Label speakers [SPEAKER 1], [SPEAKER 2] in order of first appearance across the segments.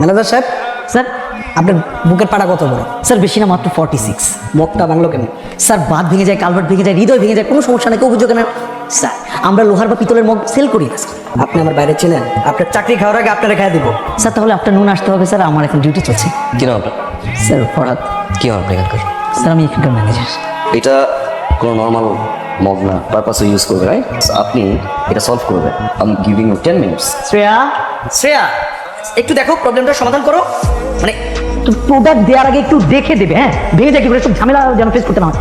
[SPEAKER 1] Manager সাহেব,
[SPEAKER 2] sir
[SPEAKER 1] আপনার বুকের পাড়া কত বড়?
[SPEAKER 2] স্যার বেশি না, মাত্র 46।
[SPEAKER 1] মুখটা ভাঙলো কেন?
[SPEAKER 2] স্যার বাত ভেঙে যায়, কালভার্ট ভেঙে যায়, হৃদয় ভেঙে যায়, কোনো সমস্যা নেই, কেউ বুঝো কেন? স্যার আমরা লোহার বা পিতলের মগ সেল করি না স্যার।
[SPEAKER 1] আপনি আমার বাইরে ছিলেন, আপনার চাকরি খাওয়ার আগে আপনারা খেয়ে দিব।
[SPEAKER 2] স্যার তাহলে আপনার নুন আসতে হবে স্যার, আমার এখন ডিউটি চলছে।
[SPEAKER 3] কি নাম আপনার?
[SPEAKER 2] স্যার ফরহাদ।
[SPEAKER 3] কি নাম আপনার এখানকার?
[SPEAKER 2] স্যার আমি এখানকার ম্যানেজার।
[SPEAKER 3] এটা কোনো নর্মাল মগ না, পারপাসে ইউজ করবে, রাইট? আপনি এটা সলভ করবেন। I am giving you 10 minutes.
[SPEAKER 2] Shreya,
[SPEAKER 1] Shreya, একটু দেখো, প্রবলেমটা সমাধান করো। মানে
[SPEAKER 2] প্রোডাক্ট দেওয়ার আগে একটু দেখে দেবে, হ্যাঁ ভেঙে যায় কি করে, সব ঝামেলা যেন ফেস করতে না হয়।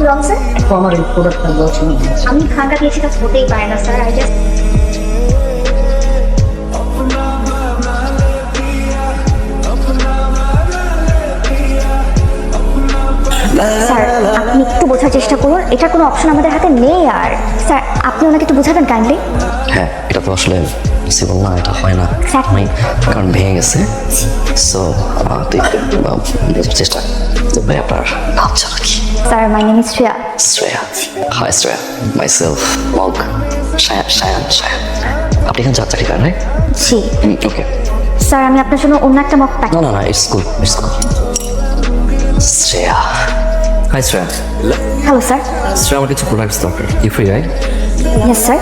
[SPEAKER 4] রং স্যার,
[SPEAKER 1] তো আমার এই প্রোডাক্টটা বলছি না।
[SPEAKER 4] আমি খাঙ্কা দিয়েছি, কাজ হতেই পারে না স্যার। আই জাস্ট স্যার, আপনি একটু বোঝার চেষ্টা করুন, এটা কোনো অপশন আমাদের হাতে নেই। আর স্যার আপনি ওনাকে একটু বোঝাবেন কাইন্ডলি।
[SPEAKER 3] হ্যাঁ, এটা তো আসলে পসিবল না, এটা হয় না।
[SPEAKER 4] Exactly.
[SPEAKER 3] আমি কারণ ভেঙে গেছে, সো চেষ্টা তো ভাই। আপনার নাম ছাড়া কি?
[SPEAKER 4] Sir my name is Shreya.
[SPEAKER 3] Shreya. Hi Shreya, myself মগ শায়ান। আপনি এখানে চাকরি করেন, রাইট?
[SPEAKER 4] জি
[SPEAKER 3] ওকে।
[SPEAKER 4] স্যার, আমি আপনার জন্য অন্য একটা মক প্যাক।
[SPEAKER 3] না, it's good, Shreya. Hi Shreya.
[SPEAKER 4] Hello sir.
[SPEAKER 3] Shreya, আমার কিছু প্রোডাক্টস দরকার। You free, right?
[SPEAKER 4] Yes sir.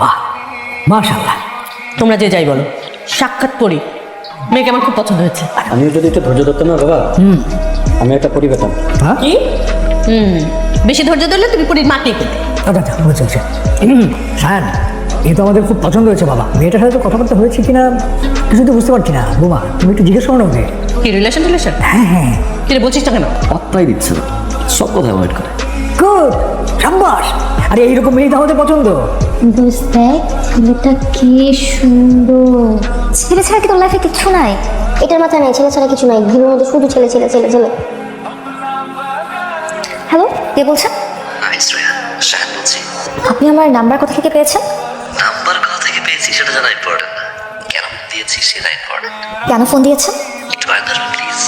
[SPEAKER 2] বাহ, মাশাআল্লাহ।
[SPEAKER 5] তোমরা যে যাই বলো, সাক্ষাৎ পড়ি মেয়েকে আমার খুব পছন্দ হয়েছে।
[SPEAKER 1] আমিও যদি একটু ধৈর্য ধরতাম না বাবা, আমি একটা পরি পেতাম।
[SPEAKER 2] হ্যাঁ
[SPEAKER 5] কি? বেশি ধৈর্য ধরলে তুমি পরীর মাটি পেতে।
[SPEAKER 2] আচ্ছা বুঝছি। হ্যাঁ এ তো আমাদের খুব পছন্দ হয়েছে বাবা। মেয়েটার সাথে তো কথাবার্তা হয়েছে কিনা কিছু তো বুঝতে পারছি না। বোমা তুমি একটু জিজ্ঞেস করো না ওকে।
[SPEAKER 5] কি রিলেশন?
[SPEAKER 2] হ্যাঁ
[SPEAKER 5] কি রে, বলছিস না কেন?
[SPEAKER 3] পাত্তাই দিচ্ছে না, সব কথা অ্যাভয়েড করে।
[SPEAKER 2] গুড, সাব্বাস। আরে এইরকম মেয়ে তো আমাদের পছন্দ।
[SPEAKER 4] দোস্ত দেখ, ছেলেটা কি সুন্দর। ছেলে ছাড়া কি তোর লাইফে কিচ্ছু নাই? এটার মাথায় নাই ছেলে ছাড়া কিছু নাই, ঘিরের মধ্যে শুধু ছেলে। হ্যালো, কে বলছেন?
[SPEAKER 3] হাই শ্রেয়া, শায়ান বলছি।
[SPEAKER 4] আপনি আমার নাম্বার কোথা থেকে পেয়েছেন?
[SPEAKER 3] নাম্বার কোথা থেকে পেয়েছি সেটা জানা ইম্পর্টেন্ট না, কেন দিয়েছি সেটা ইম্পর্টেন্ট।
[SPEAKER 4] কেন ফোন দিয়েছেন?
[SPEAKER 3] একটু আগে আসবেন please.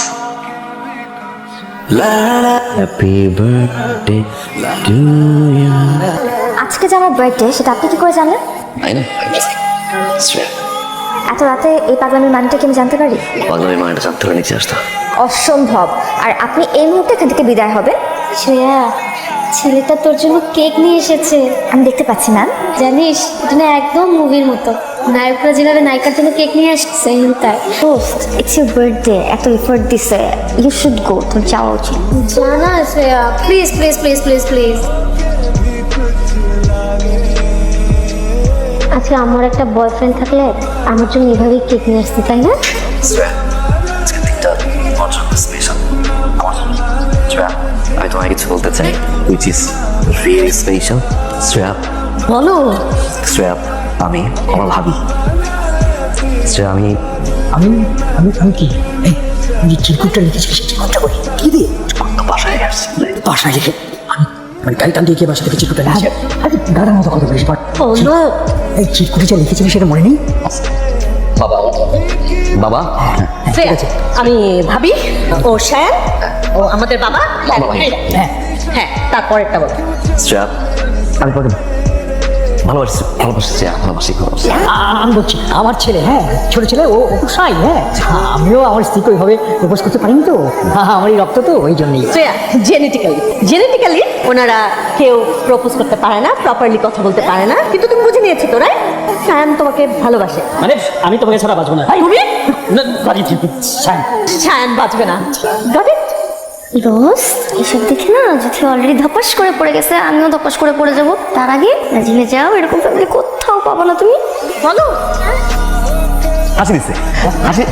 [SPEAKER 3] Happy birthday to you.
[SPEAKER 4] আজকে যে আমার বার্থডে, সেটা আপনি কি করে জানলেন?
[SPEAKER 3] I know, Shreya.
[SPEAKER 4] এত রাতে এই পাগলামির মানেটা কি আমি জানতে পারি?
[SPEAKER 3] পাগলামি মানেটা জানতে হলে নিচে আসতো।
[SPEAKER 4] অসম্ভব। আর আপনি এই মুহূর্তে এখান থেকে বিদায় হবেন। শ্রেয়া, ছেলেটা তোর জন্য কেক নিয়ে এসেছে। আমি দেখতে পাচ্ছি ম্যাম। জানিস, এটা না একদম মুভির মতো। নায়করা যেভাবে নায়িকার জন্য কেক নিয়ে আসছে, তাই। দোস্ত, ইটস ইউর বার্থডে, এত এফোর্ট দিছে, ইউ শুড গো। তোর যাওয়া উচিত। জানা শ্রেয়া, প্লিজ। আচ্ছা, আমার একটা বয়ফ্রেন্ড থাকলে আমার জন্য এভাবেই কেক নিয়ে আসতে, তাই না?
[SPEAKER 3] শ্রেয়া, আজকে দিনটা আমার জন্য স্পেশাল। আমার জন্য। শ্রেয়া, আমি তোমায় কিছু বলতে চাই, which is really special. Shreya,
[SPEAKER 5] বলো।
[SPEAKER 3] শ্রেয়া, আমি আমার ভাবি। শ্রেয়া, আমি
[SPEAKER 2] আমি আমি আমি কি এই আমি চিরকুটটা লিখেছি, সেই চিরকুটটা করি কি দিয়ে
[SPEAKER 3] বাসায় আসছি।
[SPEAKER 2] বাসায় লিখে আমি গাড়ি টান দিয়ে গিয়ে বাসা থেকে চিরকুটটা লিখেছি। আরে দাঁড়া মতো কথা বলিস, বাট
[SPEAKER 5] বলো।
[SPEAKER 2] এই চিরকুটটা লিখেছিলি সেটা মনে নেই?
[SPEAKER 3] বাবা।
[SPEAKER 5] শ্রেয়া, আমি ভাবি, ও শ্যান, ও আমাদের বাবা।
[SPEAKER 2] হ্যাঁ
[SPEAKER 5] হ্যাঁ, তারপরেরটা বলো।
[SPEAKER 3] শ্রেয়া,
[SPEAKER 2] আমি পড়ে
[SPEAKER 3] ভালোবাসি শ্রেয়া, ভালোবাসি।
[SPEAKER 2] আমি বলছি আমার ছেলে, হ্যাঁ ছোট ছেলে, ও খুব সাই। হ্যাঁ আমিও আমার স্ত্রীকে ওইভাবে প্রপোজ করতে পারিনি তো। আমার এই রক্ত তো ওই জন্যই।
[SPEAKER 5] শ্রেয়া, জেনেটিক্যালি ওনারা কেউ প্রপোজ করতে পারে না, প্রপারলি কথা বলতে পারে না, কিন্তু তুমি বুঝে নিয়েছো তো, রাইট? শ্যান তোমাকে ভালোবাসে।
[SPEAKER 1] মানে আমি তোমাকে ছাড়া বাঁচবো না।
[SPEAKER 5] তুমি?
[SPEAKER 1] সাইন।
[SPEAKER 5] শ্যান বাঁচবে না। Got it?
[SPEAKER 4] দোস্ত, এসব দেখে না যদি অলরেডি ধপাস করে পড়ে গেছে, আমিও ধপাস করে পড়ে যাবো। তার আগে রাজি হয়ে যাও, এরকম ফ্যামিলি কোথাও পাবো না তুমি।
[SPEAKER 5] বলো।
[SPEAKER 3] হাসি দিচ্ছে,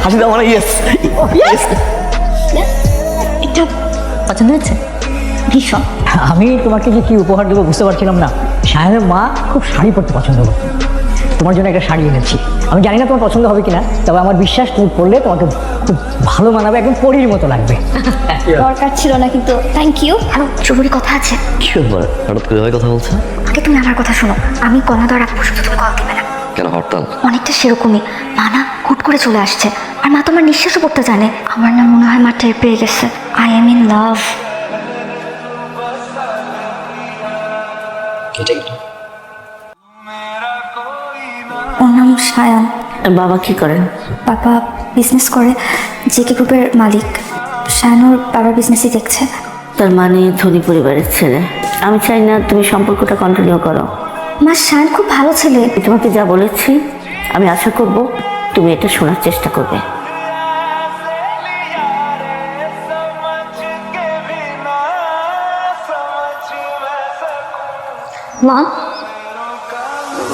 [SPEAKER 3] হাসি দাও মানে ইয়েস।
[SPEAKER 5] এটা পছন্দ হয়েছে?
[SPEAKER 4] ভীষণ।
[SPEAKER 2] আমি তোমাকে যে কি উপহার দেবো বুঝতে পারছিলাম না। সাহেবের মা খুব শাড়ি পরতে পছন্দ করতো। তোমার জন্য একটা শাড়ি এনেছি। আমি জানি না তোমার পছন্দ হবে কিনা, তবে আমার বিশ্বাস তুমি পরলে তোমাকে খুব ভালো মানাবে, একদম পরীর মতো লাগবে।
[SPEAKER 4] দরকার ছিল না, কিন্তু থ্যাংক ইউ। আরো জরুরি কথা আছে।
[SPEAKER 3] কি ব্যাপার হঠাৎ করে এভাবে কথা বলছো?
[SPEAKER 4] আগে তুমি আমার কথা শোনো, আমি কলা দেওয়ার আগ পর্যন্ত তুমি কল দিবে না।
[SPEAKER 3] কেন হরতাল?
[SPEAKER 4] অনেকটা সেরকমই। মা না হুট করে চলে আসছে, আর মা তোমার নিঃশ্বাসও পড়তে জানে। আমার না মনে হয় মা টের পেয়ে গেছে আই এম ইন লাভ। ওর নাম সায়ান।
[SPEAKER 5] বাবা কি করেন?
[SPEAKER 4] বাবা বিজনেস করে, জেকে গ্রুপের মালিক। সায়ান ওর বাবার বিজনেসই দেখছে।
[SPEAKER 5] তার মানে ধনী পরিবারের ছেলে। আমি চাই না তুমি সম্পর্কটা কন্টিনিউ করো।
[SPEAKER 4] মা সায়ান খুব ভালো ছেলে।
[SPEAKER 5] তোমাকে যা বলেছি আমি আশা করব তুমি এটা শোনার চেষ্টা করবে।
[SPEAKER 4] মা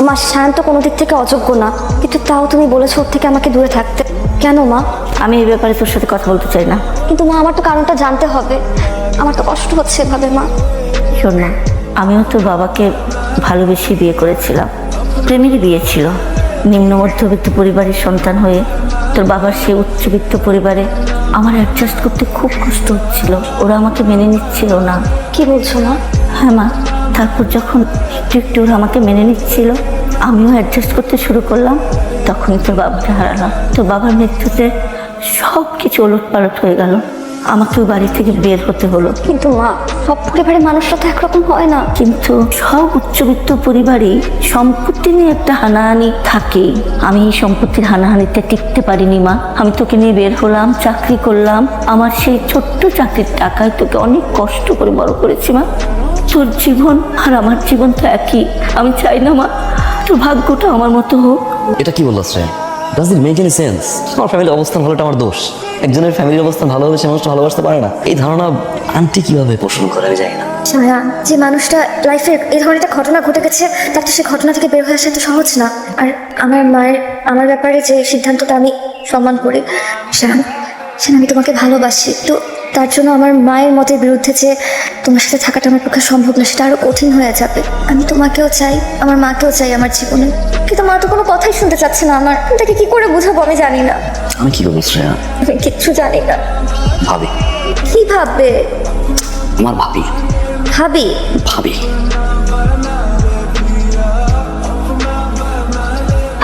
[SPEAKER 4] মা সায়ান তো কোনো দিক থেকে অযোগ্য না, কিন্তু তাও তুমি বলেছো ওর থেকে আমাকে দূরে থাকতে। কেন মা?
[SPEAKER 5] আমি এই ব্যাপারে তোর সাথে কথা বলতে চাই না।
[SPEAKER 4] কিন্তু মা আমার তো কারণটা জানতে হবে, আমার তো কষ্ট হচ্ছে এভাবে। মা
[SPEAKER 5] শোন না, আমিও তোর বাবাকে ভালোবেসে বিয়ে করেছিলাম। প্রেমেরই বিয়ে ছিল। নিম্ন মধ্যবিত্ত পরিবারের সন্তান হয়ে তোর বাবার সেই উচ্চবিত্ত পরিবারে আমার অ্যাডজাস্ট করতে খুব কষ্ট হচ্ছিল। ওরা আমাকে মেনে নিচ্ছিল না।
[SPEAKER 4] কি বলছো মা?
[SPEAKER 5] হ্যাঁ মা, তারপর যখন একটু একটু ওরা আমাকে মেনে নিচ্ছিল, আমিও অ্যাডজাস্ট করতে শুরু করলাম। তখনই তোর বাবাকে হারালাম। তোর বাবার মৃত্যুতে সব কিছু ওলটপালট হয়ে গেল। আমাকে ওই বাড়ি থেকে বের হতে হলো।
[SPEAKER 4] কিন্তু মা, সব পরিবারের মানুষরা তো একরকম হয় না।
[SPEAKER 5] কিন্তু সব উচ্চবিত্ত পরিবারই সম্পত্তি নিয়ে একটা হানাহানি থাকে। আমি এই সম্পত্তির হানাহানিতে টিকতে পারিনি মা। আমি তোকে নিয়ে বের হলাম, চাকরি করলাম। আমার সেই ছোট্ট চাকরির টাকায় তোকে অনেক কষ্ট করে বড় করেছি মা। তোর জীবন আর আমার জীবন তো একই। আমি চাই না মা তোর ভাগ্যটা আমার মতো হোক।
[SPEAKER 3] এটা কি বললো Shreya? Does it make any sense? আমার ফ্যামিলির অবস্থান ভালোটা আমার দোষ? একজনের ফ্যামিলির অবস্থান ভালো হবে সে মানুষটা ভালোবাসতে পারে না, এই ধারণা আন্টি কিভাবে পোষণ করে আমি জানি না।
[SPEAKER 4] সায়ান, যে মানুষটা লাইফে এই ধরনের একটা ঘটনা ঘটে গেছে, তার তো সেই ঘটনা থেকে বের হয়ে আসা এত সহজ না। আর আমার মায়ের আমার ব্যাপারে যে সিদ্ধান্তটা আমি সম্মান করি। সায়ান, আমি তোমাকে ভালোবাসি, তো তার জন্য আমার মায়ের মতের বিরুদ্ধে যে তোমার সাথে থাকাটা আমার পক্ষে সম্ভব না, সেটা আরো কঠিন হয়ে যাবে। আমি তোমাকেও চাই, আমার মাকেও চাই আমার জীবনে, কিন্তু মা তো কোনো কথাই শুনতে চাচ্ছে না আমার। তাকে কি করে বোঝাবো আমি জানি না।
[SPEAKER 3] আমি কি করবো শ্রেয়া?
[SPEAKER 4] আমি কিচ্ছু জানি না।
[SPEAKER 3] ভাবি।
[SPEAKER 4] কি ভাববে?
[SPEAKER 3] আমার ভাবি।
[SPEAKER 4] ভাবি?
[SPEAKER 3] ভাবি।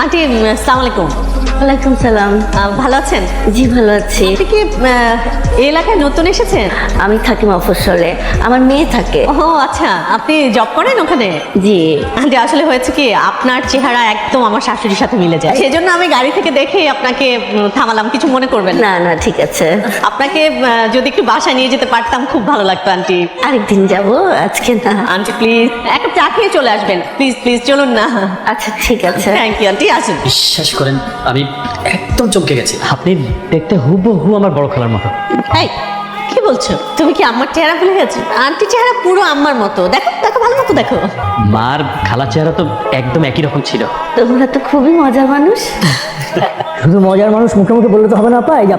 [SPEAKER 5] আন্টি আসসালামু আলাইকুম। ওয়ালাইকুম সালাম। ভালো আছেন? জি ভালো আছি। আপনি কি এই এলাকায় নতুন এসেছেন? আমি থাকি মফস্বলে, আমার মেয়ে থাকে। ও আচ্ছা, আপনি জব করেন ওখানে? জি। আন্টি আসলে হয়েছে কি, আপনার চেহারা একদম আমার শাশুড়ির সাথে মিলে যায়, সেজন্য আমি গাড়ি থেকে দেখে আপনাকে থামালাম। কিছু মনে করবেন না? না ঠিক আছে। আপনাকে যদি একটু বাসায় নিয়ে যেতে পারতাম খুব ভালো লাগতো আন্টি। আরেকদিন যাব, আজকে না। আন্টি প্লিজ এক কাপ চা খেয়ে চলে আসবেন, প্লিজ প্লিজ চলুন না। আচ্ছা ঠিক আছে। থ্যাংক ইউ আন্টি, আসুন।
[SPEAKER 6] বিশ্বাস করেন আমি একদম চমকে গেছি। আপনি দেখতে হুবহু আমার বড় খালার মতো।
[SPEAKER 5] এই কি বলছো? তুমি কি আমার চেহারা ভুলে গেছো? আন্টি চেহারা পুরো আমার মতো। দেখো দেখো ভালো মতো দেখো।
[SPEAKER 6] মার খালার চেহারা তো একদম একই রকম ছিল।
[SPEAKER 5] তোমরা তো খুবই মজার মানুষ।
[SPEAKER 2] শুধু মজার মানুষ মুখে মুখে বললে তো হবে না, পাই যে